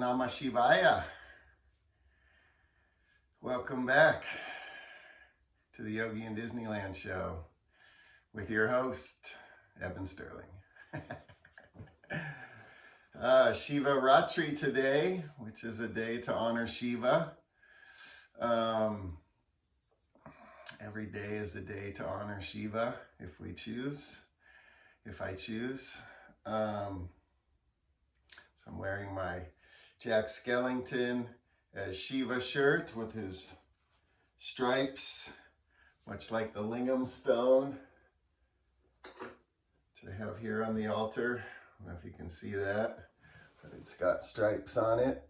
Om Namah Shivaya. Welcome back to the Yogi and Disneyland show with your host, Eben Sterling. Shivaratri today, which is a day to honor Shiva. Every day is a day to honor Shiva if I choose. So I'm wearing my Jack Skellington as Shiva shirt with his stripes, much like the lingam stone, which I have here on the altar. I don't know if you can see that, but it's got stripes on it.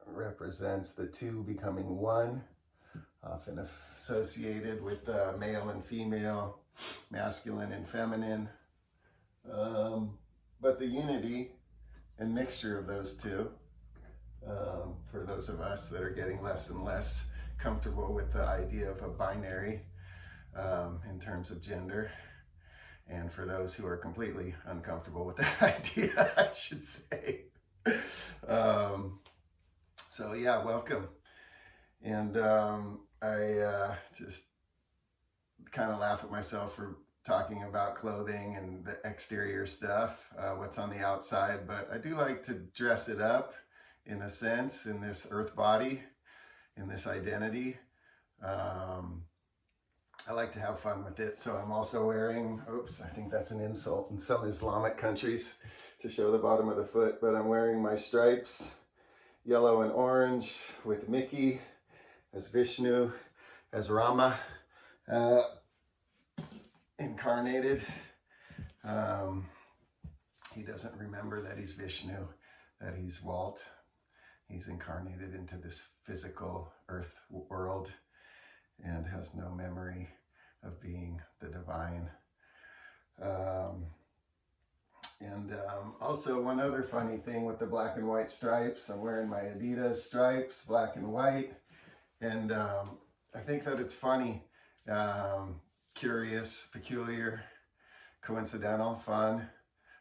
It represents the two becoming one, often associated with male and female, masculine and feminine. But the unity and mixture of those two, for those of us that are getting less and less comfortable with the idea of a binary in terms of gender, and for those who are completely uncomfortable with that idea, I should say. So yeah, welcome. And I just kind of laugh at myself for talking about clothing and the exterior stuff, what's on the outside, but I do like to dress it up in a sense, in this earth body, in this identity. I like to have fun with it, so I'm also wearing, oops, I think that's an insult in some Islamic countries to show the bottom of the foot, but I'm wearing my stripes, yellow and orange, with Mickey as Vishnu, as Rama, incarnated. He doesn't remember that he's Vishnu, that he's Walt. He's incarnated into this physical earth world and has no memory of being the divine. Also one other funny thing with the black and white stripes, I'm wearing my Adidas stripes, black and white, and I think that it's funny, curious, peculiar, coincidental, fun.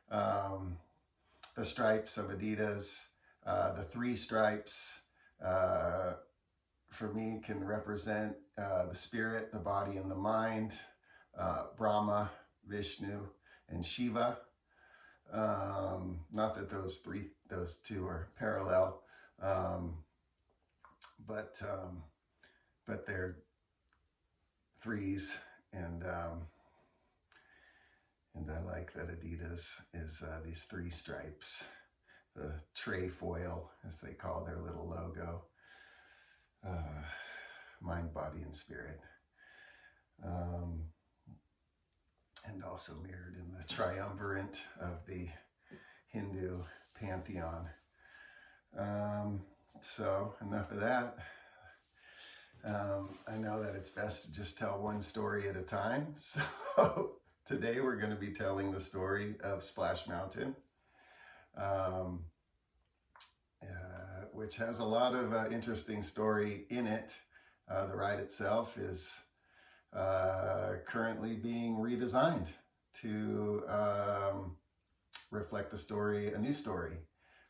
The stripes of Adidas, the three stripes, for me can represent the spirit, the body, and the mind, Brahma, Vishnu, and Shiva. Not that those two are parallel, but they're threes, and I like that Adidas is these three stripes, the trefoil, as they call their little logo, mind, body, and spirit, and also mirrored in the triumvirate of the Hindu pantheon. So enough of that. I know that it's best to just tell one story at a time. So today we're going to be telling the story of Splash Mountain, which has a lot of interesting story in it. The ride itself is currently being redesigned to reflect the story, a new story,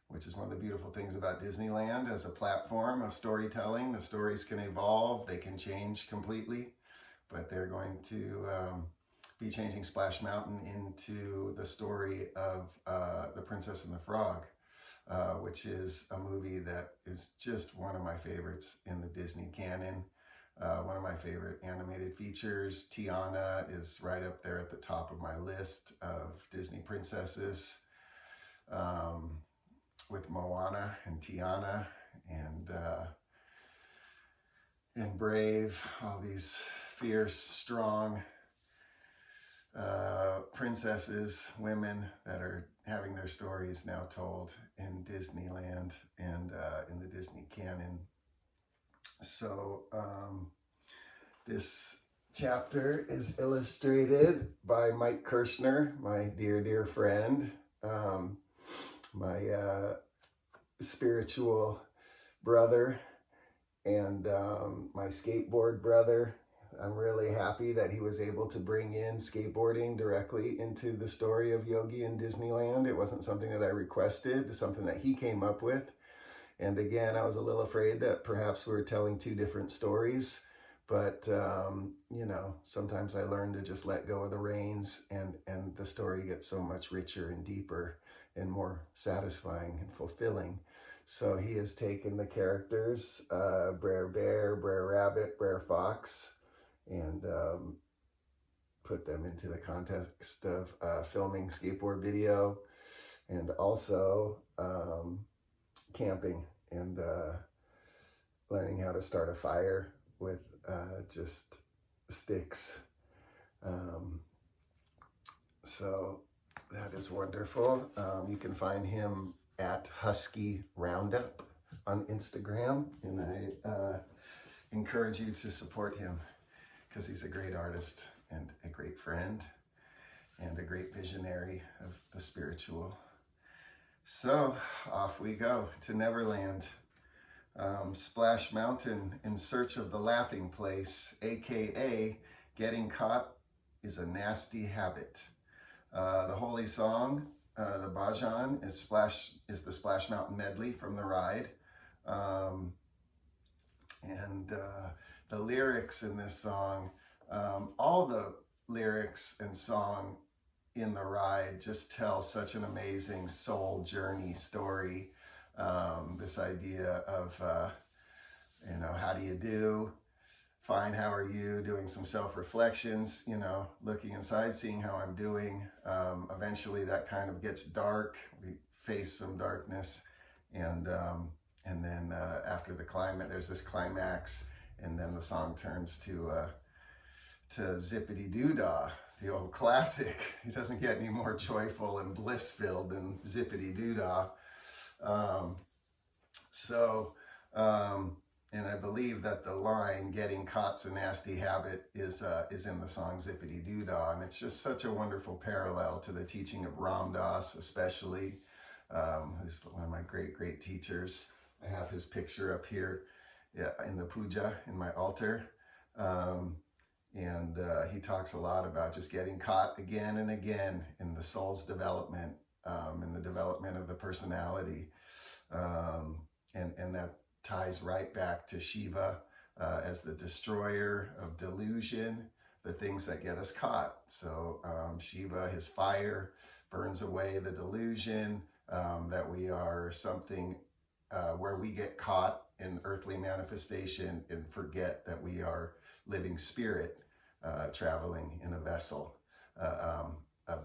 which is one of the beautiful things about Disneyland as a platform of storytelling. The stories can evolve, they can change completely, but they're going to be changing Splash Mountain into the story of The Princess and the Frog, which is a movie that is just one of my favorites in the Disney canon. One of my favorite animated features. Tiana is right up there at the top of my list of Disney princesses, with Moana and Tiana and Brave, all these fierce, strong princesses, women that are having their stories now told in Disneyland and in the Disney canon. So this chapter is illustrated by Mike Kershnar, my dear friend, my spiritual brother, and my skateboard brother. I'm really happy that he was able to bring in skateboarding directly into the story of Yogi in Disneyland. It wasn't something that I requested, it's something that he came up with. And again, I was a little afraid that perhaps we were telling two different stories, but you know, sometimes I learn to just let go of the reins, and the story gets so much richer and deeper and more satisfying and fulfilling. So he has taken the characters, Brer Bear, Brer Rabbit, Brer Fox, and put them into the context of filming skateboard video, and also camping, and learning how to start a fire with just sticks. So that is wonderful. You can find him at Husky Roundup on Instagram, and I encourage you to support him because he's a great artist and a great friend and a great visionary of the spiritual. So off we go to Neverland. Splash Mountain in search of the laughing place, aka getting caught is a nasty habit. The holy song, the bhajan, is the Splash Mountain medley from the ride. The lyrics in this song, all the lyrics and song in the ride just tell such an amazing soul journey story. This idea of, you know, how do you do? Fine, how are you? Doing some self-reflections, you know, looking inside, seeing how I'm doing. Eventually that kind of gets dark. We face some darkness. And then after the climate, there's this climax. And then the song turns to Zip-a-dee-doo-dah, the old classic. It doesn't get any more joyful and bliss-filled than Zip-a-dee-doo-dah. And I believe that the line "getting caught's a nasty habit" is in the song Zip-a-dee-doo-dah, and it's just such a wonderful parallel to the teaching of Ram Dass, especially, who's one of my great teachers. I have his picture up here, yeah, in the puja, in my altar, and he talks a lot about just getting caught again and again in the soul's development, in the development of the personality, and that ties right back to Shiva as the destroyer of delusion, the things that get us caught. So Shiva, his fire, burns away the delusion that we are something where we get caught in earthly manifestation and forget that we are living spirit traveling in a vessel of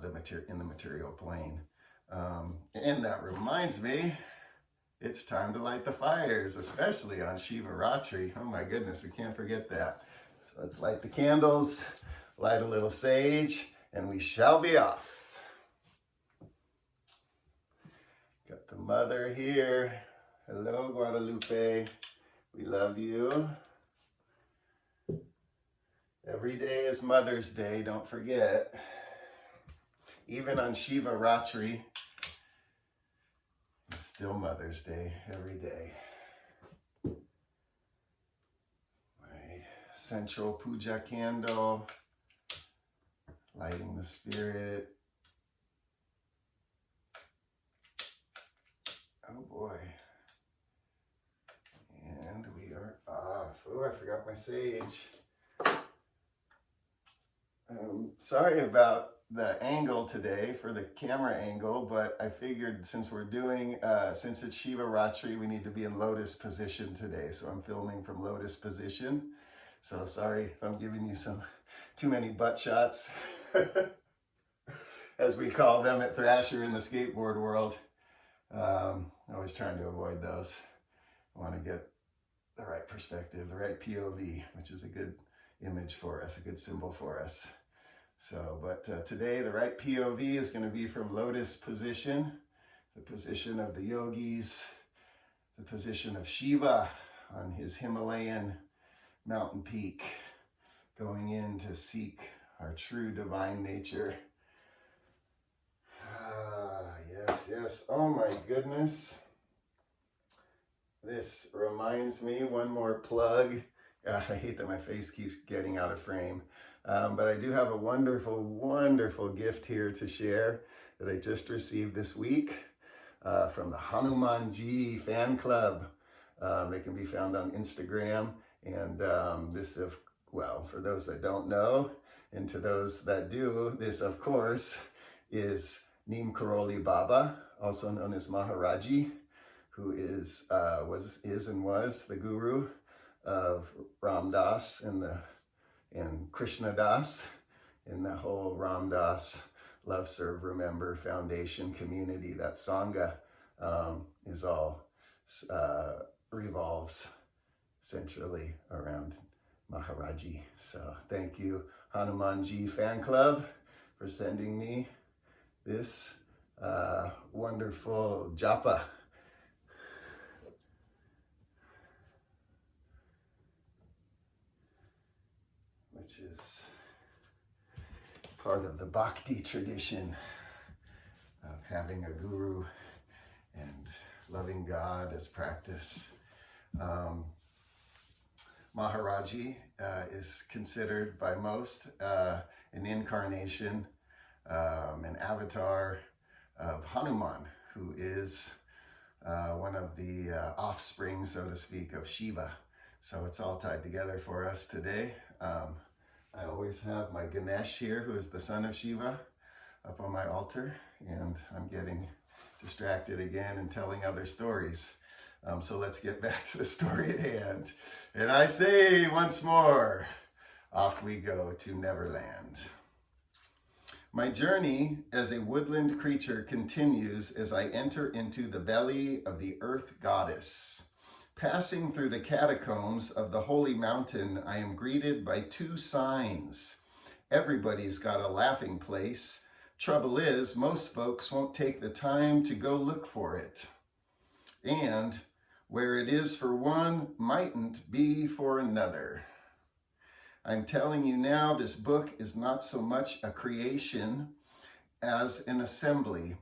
in the material plane. And that reminds me, it's time to light the fires, especially on Shivaratri. Oh my goodness, we can't forget that. So let's light the candles, light a little sage, and we shall be off. Got the mother here. Hello, Guadalupe. We love you. Every day is Mother's Day, don't forget. Even on Shivaratri, it's still Mother's Day every day. My central puja candle, lighting the spirit. Oh boy. And we are off. Oh, I forgot my sage. Sorry about the angle today for the camera angle, but I figured since we're doing, since it's Shivaratri, we need to be in lotus position today. So I'm filming from lotus position. So sorry if I'm giving you some too many butt shots, as we call them at Thrasher in the skateboard world. Always trying to avoid those. I want to get the right perspective, the right POV, which is a good image for us, a good symbol for us. So, but today the right POV is going to be from lotus position, the position of the yogis, the position of Shiva on his Himalayan mountain peak, going in to seek our true divine nature. Yes. Oh my goodness. This reminds me, one more plug. I hate that my face keeps getting out of frame. But I do have a wonderful gift here to share that I just received this week. from the Hanumanji fan club. They can be found on Instagram. And for those that don't know, and to those that do, this, of course, is Neem Karoli Baba, also known as Majaraji, who is the guru of Ram Das and Krishna Das in the whole Ram Das Love, Serve, Remember Foundation community. That Sangha is all revolves centrally around Maharaji. So thank you, Hanumanji Fan Club, for sending me this wonderful japa. Which is part of the Bhakti tradition of having a guru and loving God as practice. Maharaji is considered by most an incarnation, an avatar of Hanuman, who is one of the offspring, so to speak, of Shiva. So it's all tied together for us today. I always have my Ganesh here, who is the son of Shiva, up on my altar, and I'm getting distracted again and telling other stories. So let's get back to the story at hand. And I say once more, off we go to Neverland. My journey as a woodland creature continues as I enter into the belly of the earth goddess. Passing through the catacombs of the holy mountain, I am greeted by two signs. Everybody's got a laughing place. Trouble is, most folks won't take the time to go look for it. And where it is for one mightn't be for another. I'm telling you now, this book is not so much a creation as an assembly.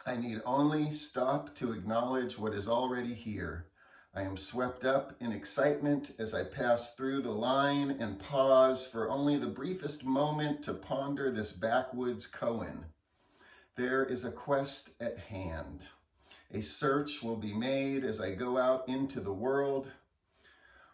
I need only stop to acknowledge what is already here. I am swept up in excitement as I pass through the line and pause for only the briefest moment to ponder this backwoods koan. There is a quest at hand. A search will be made as I go out into the world.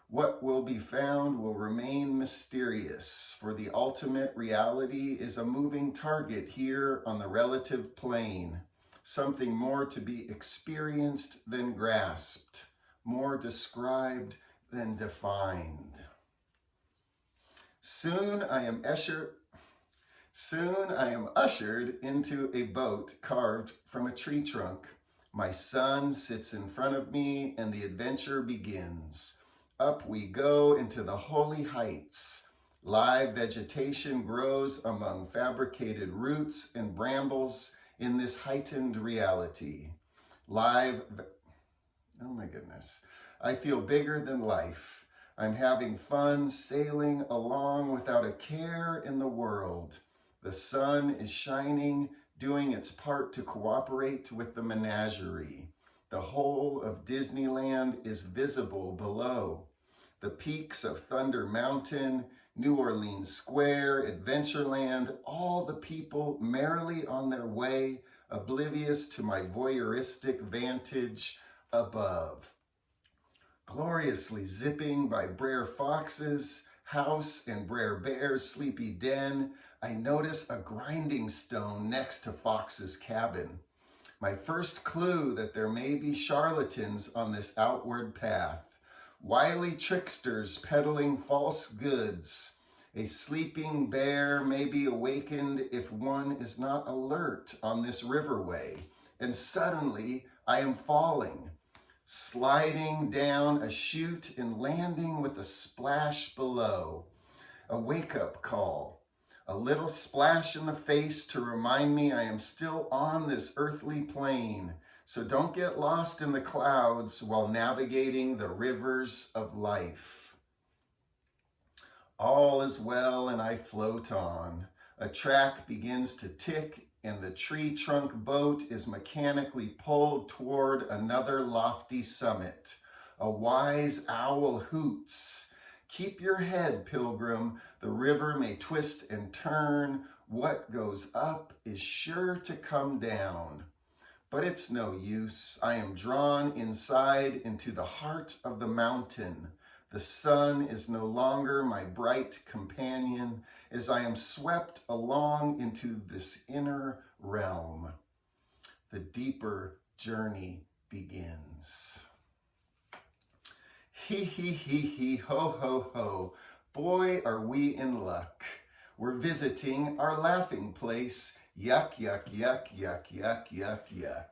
What will be found will remain mysterious, for the ultimate reality is a moving target here on the relative plane, something more to be experienced than grasped, more described than defined. Soon I am ushered into a boat carved from a tree trunk. My son sits in front of me and the adventure begins. Up we go into the holy heights. Live vegetation grows among fabricated roots and brambles in this heightened reality. Oh my goodness. I feel bigger than life. I'm having fun sailing along without a care in the world. The sun is shining, doing its part to cooperate with the menagerie. The whole of Disneyland is visible below. The peaks of Thunder Mountain, New Orleans Square, Adventureland, all the people merrily on their way, oblivious to my voyeuristic vantage above. Gloriously zipping by Brer Fox's house and Brer Bear's sleepy den, I notice a grinding stone next to Fox's cabin. My first clue that there may be charlatans on this outward path. Wily tricksters peddling false goods. A sleeping bear may be awakened if one is not alert on this riverway. And suddenly I am falling, sliding down a chute and landing with a splash below. A wake-up call. A little splash in the face to remind me I am still on this earthly plane. So don't get lost in the clouds while navigating the rivers of life. All is well and I float on. A track begins to tick and the tree trunk boat is mechanically pulled toward another lofty summit. A wise owl hoots. Keep your head, pilgrim. The river may twist and turn. What goes up is sure to come down. but it's no use. I am drawn inside into the heart of the mountain. The sun is no longer my bright companion as I am swept along into this inner realm. The deeper journey begins. Hee hee hee hee, ho ho ho. Boy, are we in luck. We're visiting our laughing place. Yuck, yuck, yuck, yuck, yuck, yuck, yuck.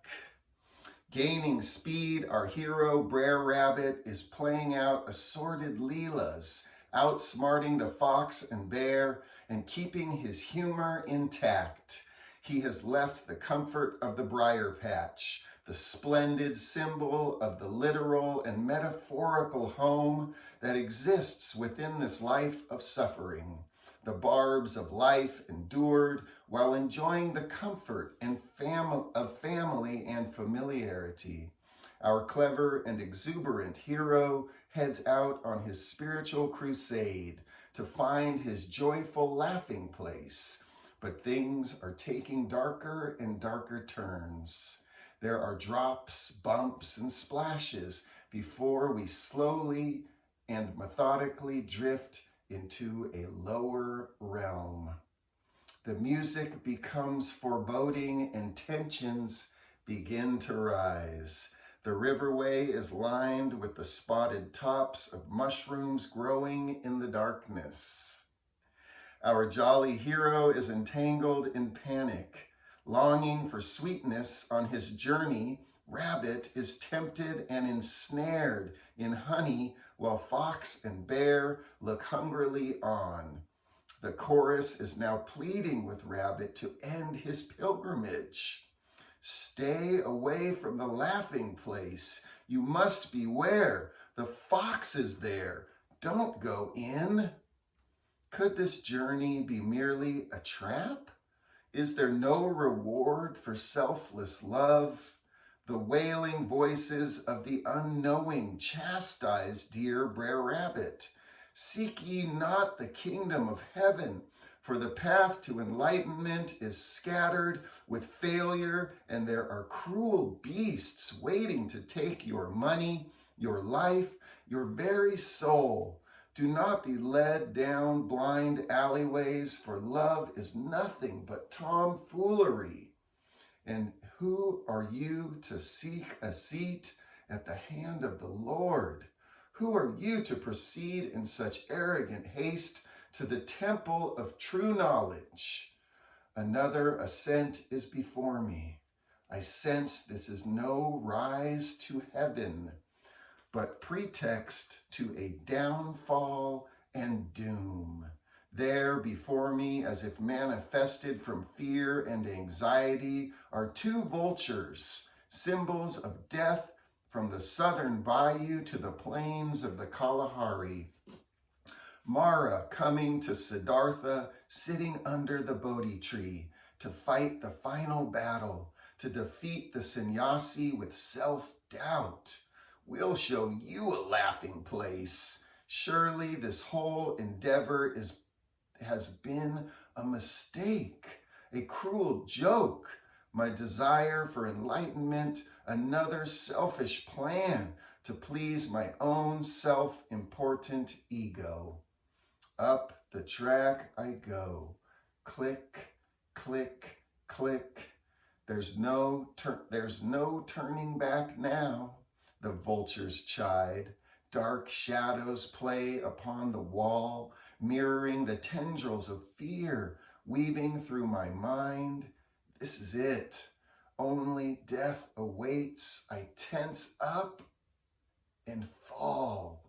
Gaining speed, our hero, Brer Rabbit, is playing out assorted leelas, outsmarting the fox and bear, and keeping his humor intact. He has left the comfort of the briar patch, the splendid symbol of the literal and metaphorical home that exists within this life of suffering. The barbs of life endured while enjoying the comfort and of family and familiarity. Our clever and exuberant hero heads out on his spiritual crusade to find his joyful laughing place. But things are taking darker and darker turns. There are drops, bumps, and splashes before we slowly and methodically drift into a lower realm. The music becomes foreboding and tensions begin to rise. The riverway is lined with the spotted tops of mushrooms growing in the darkness. Our jolly hero is entangled in panic. Longing for sweetness on his journey, Rabbit is tempted and ensnared in honey while fox and bear look hungrily on. The chorus is now pleading with Rabbit to end his pilgrimage. Stay away from the laughing place. You must beware. The fox is there. Don't go in. Could this journey be merely a trap? Is there no reward for selfless love? The wailing voices of the unknowing chastise dear Brer Rabbit. Seek ye not the kingdom of heaven, for the path to enlightenment is scattered with failure, and there are cruel beasts waiting to take your money, your life, your very soul. Do not be led down blind alleyways, for love is nothing but tomfoolery. And who are you to seek a seat at the hand of the Lord? Who are you to proceed in such arrogant haste to the temple of true knowledge? Another ascent is before me. I sense this is no rise to heaven, but pretext to a downfall and doom. There before me, as if manifested from fear and anxiety, are two vultures, symbols of death from the southern bayou to the plains of the Kalahari. Mara coming to Siddhartha, sitting under the Bodhi tree to fight the final battle, to defeat the sannyasi with self-doubt. We'll show you a laughing place. Surely this whole endeavor has been a mistake, a cruel joke. My desire for enlightenment, another selfish plan to please my own self-important ego. Up the track I go. Click, click, click. There's no turning back now, the vultures chide. Dark shadows play upon the wall, mirroring the tendrils of fear weaving through my mind. This is it. Only death awaits. I tense up and fall.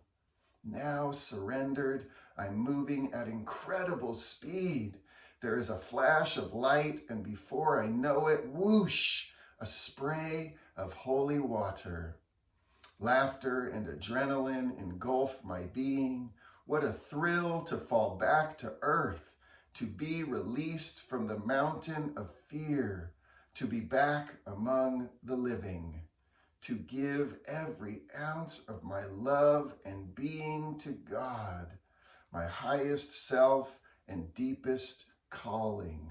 Now surrendered, I'm moving at incredible speed. There is a flash of light, and before I know it, whoosh, a spray of holy water. Laughter and adrenaline engulf my being. What a thrill to fall back to earth, to be released from the mountain of fear, to be back among the living, to give every ounce of my love and being to God, my highest self and deepest calling.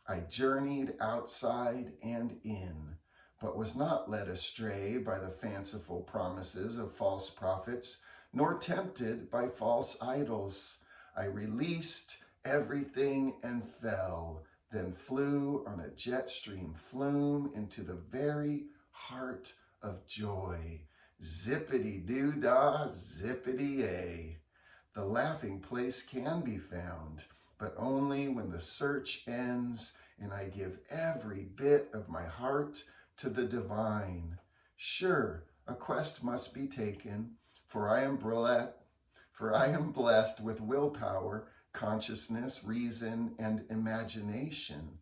I journeyed outside and in, but was not led astray by the fanciful promises of false prophets, nor tempted by false idols. I released everything and fell, then flew on a jet stream flume into the very heart of joy. Zip-a-dee-doo-dah, zip-a-dee-a. The laughing place can be found, but only when the search ends and I give every bit of my heart to the divine. Sure, a quest must be taken, for I am blessed with willpower, consciousness, reason, and imagination.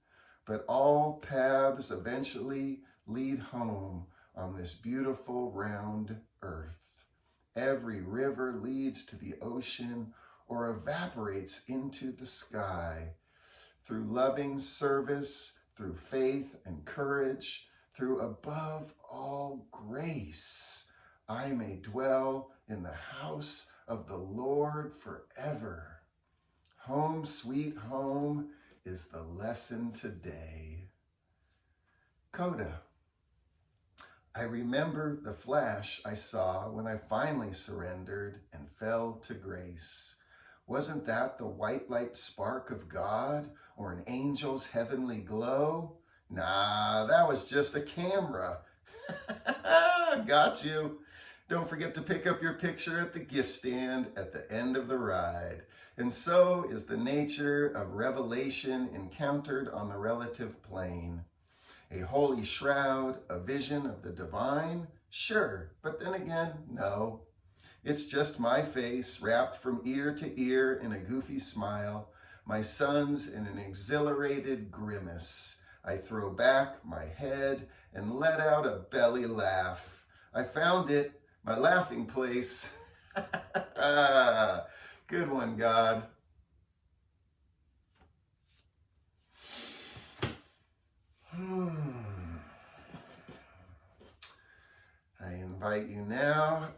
But all paths eventually lead home on this beautiful round earth. Every river leads to the ocean or evaporates into the sky. Through loving service, through faith and courage, through above all grace, I may dwell in the house of the Lord forever. Home, sweet home is the lesson today. Coda. I remember the flash I saw when I finally surrendered and fell to grace. Wasn't that the white light spark of God or an angel's heavenly glow? Nah, that was just a camera. Got you. Don't forget to pick up your picture at the gift stand at the end of the ride. And so is the nature of revelation encountered on the relative plane. A holy shroud, a vision of the divine? Sure, but then again, no. It's just my face wrapped from ear to ear in a goofy smile, my son's in an exhilarated grimace. I throw back my head and let out a belly laugh. I found it, my laughing place. Good one, God. I invite you now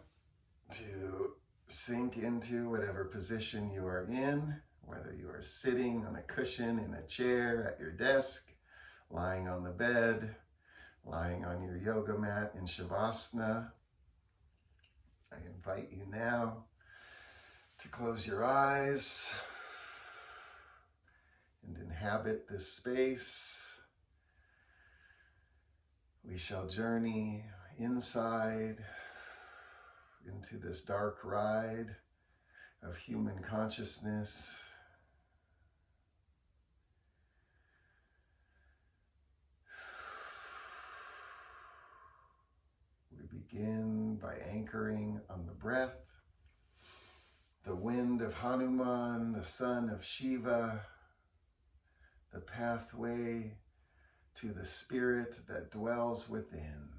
to sink into whatever position you are in, whether you are sitting on a cushion in a chair at your desk, lying on the bed, lying on your yoga mat in Shavasana. I invite you now to close your eyes and inhabit this space. We shall journey inside into this dark ride of human consciousness. We begin by anchoring on the breath, the wind of Hanuman, the son of Shiva, the pathway to the spirit that dwells within.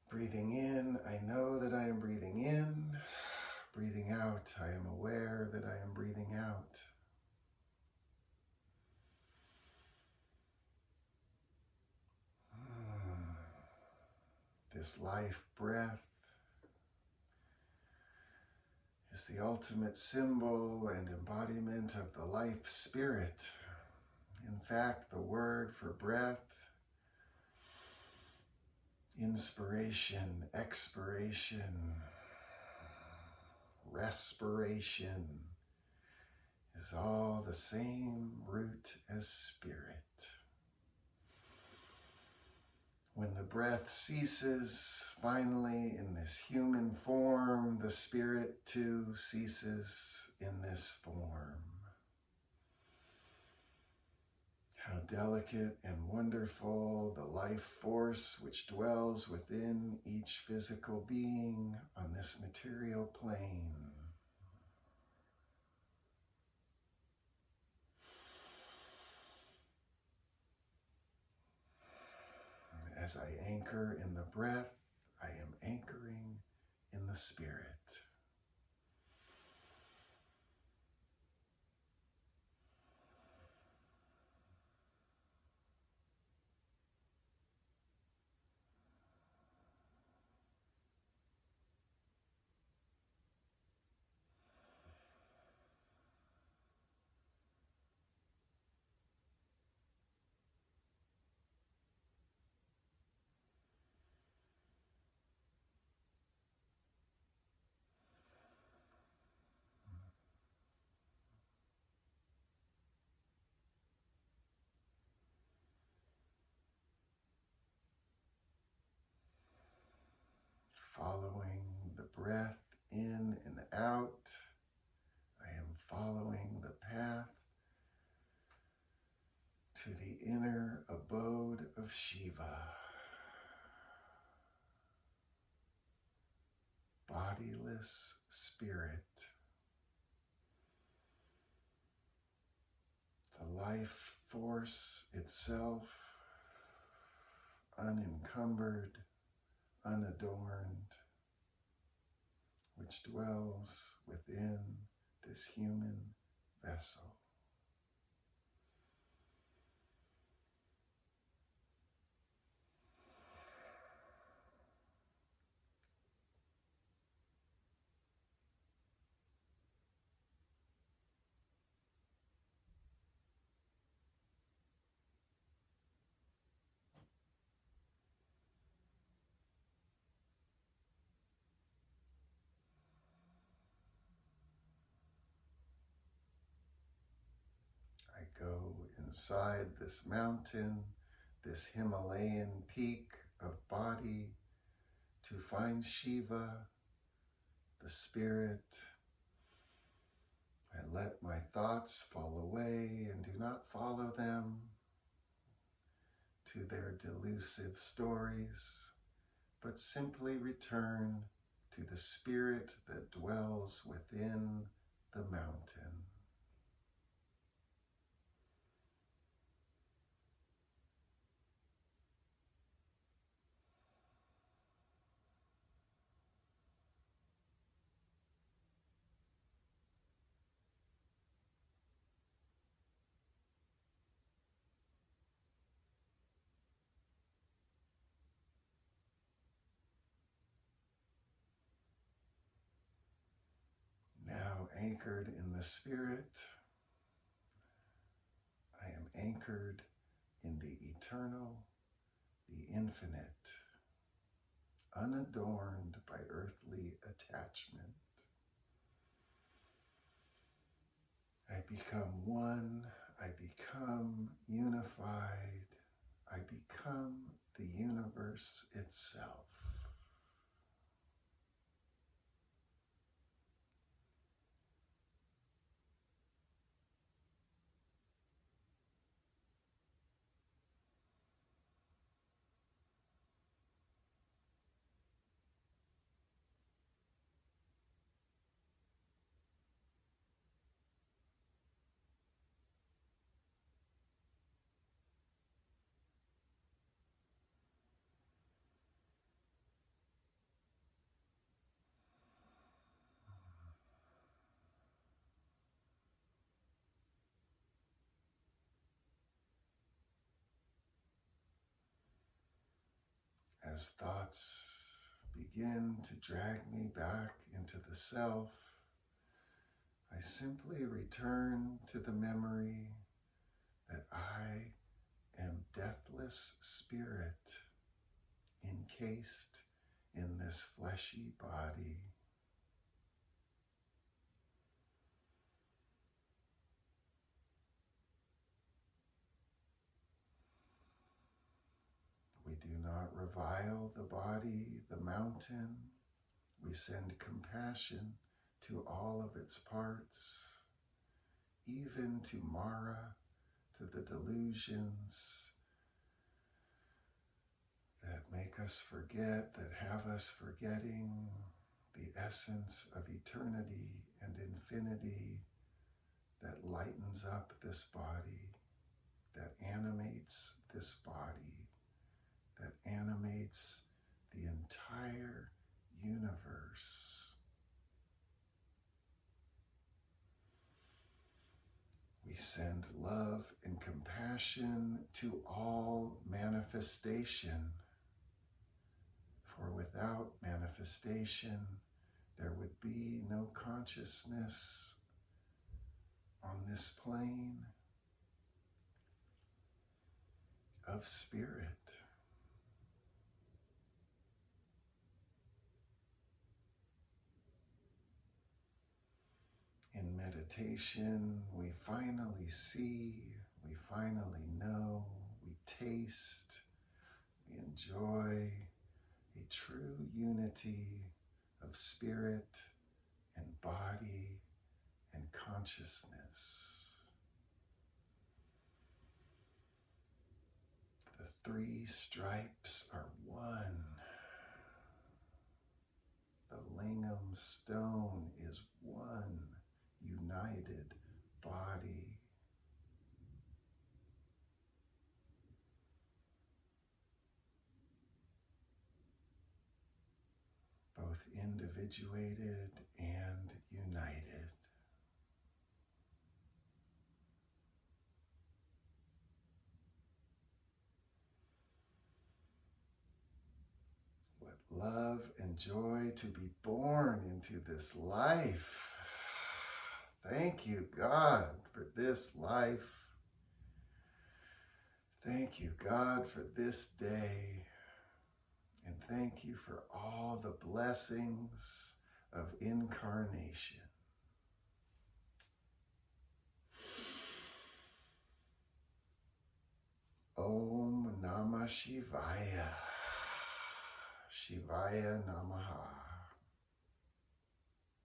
Breathing in, I know that I am breathing in. Breathing out, I am aware that I am breathing out. This life breath is the ultimate symbol and embodiment of the life spirit. In fact, the word for breath, inspiration, expiration, respiration, is all the same root as spirit. When the breath ceases, finally, in this human form, the spirit too ceases in this form. How delicate and wonderful the life force which dwells within each physical being on this material plane. As I anchor in the breath, I am anchoring in the spirit. breath in and out. I am following the path to the inner abode of Shiva. Bodiless spirit. The life force itself, unencumbered, unadorned, which dwells within this human vessel. I go inside this mountain, this Himalayan peak of body, to find Shiva, the spirit. I let my thoughts fall away and do not follow them to their delusive stories, but simply return to the spirit that dwells within the mountain. Now anchored in the spirit, I am anchored in the eternal, the infinite, unadorned by earthly attachment. I become one, I become unified, I become the universe itself. As thoughts begin to drag me back into the self, I simply return to the memory that I am deathless spirit encased in this fleshy body. We do not revile the body, the mountain. We send compassion to all of its parts, even to Mara, to the delusions that make us forget, that have us forgetting the essence of eternity and infinity that lightens up this body, that animates this body, that animates the entire universe. We send love and compassion to all manifestation, for without manifestation, there would be no consciousness on this plane of spirit. In meditation, we finally see, we finally know, we taste, we enjoy a true unity of of spirit and body and consciousness. The three stripes are one. The lingam stone is one united body. Both individuated and united. What love and joy to be born into this life. Thank you, God, for this life. Thank you, God, for this day. And thank you for all the blessings of incarnation. Om Namah Shivaya. Shivaya Namaha.